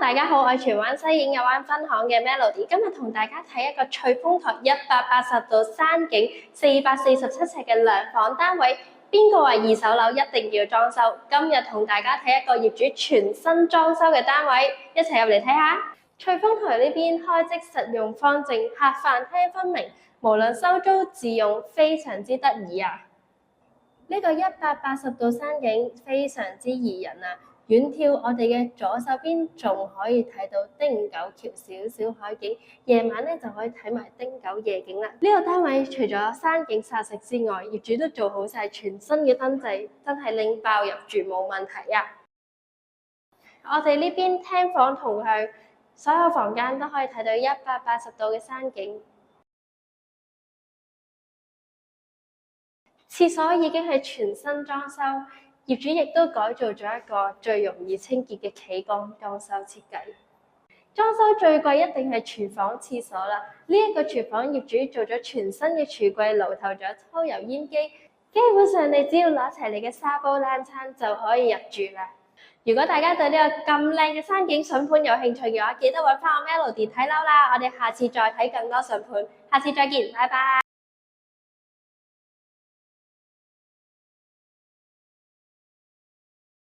大家好，我係荃灣西影有灣分行嘅 Melody， 今日同大家睇一個翠峰台180度山景447尺嘅兩房單位。邊個話二手樓一定要裝修？今日同大家睇一個業主全新裝修嘅單位，一齊入嚟睇下。翠峰台呢邊開則實用方正，客飯廳分明，無論收租自用非常之得意啊！呢個180度山景非常之宜人啊！遠眺我哋嘅左手邊仲可以睇到汀九橋少少海景，夜晚咧就可以睇埋汀九夜景啦。呢個單位除咗山景殺食之外，業主都做好晒全新嘅燈掣，真係拎包入住冇問題啊！我哋呢邊廳房同向，所有房間都可以睇到180度嘅山景。廁所已經係全新裝修，業主亦都改造咗一個最容易清潔嘅企缸裝修設計。裝修最貴一定係廚房廁所啦，呢一個廚房業主做咗全新嘅櫥櫃、爐頭，仲有抽油煙機，基本上你只要攞齊你嘅沙煲冷餐就可以入住啦。如果大家對呢個咁靚嘅山景筍盤有興趣嘅話，記得揾翻我 Melody 睇樓啦。我哋下次再睇更多筍盤，下次再見，拜拜。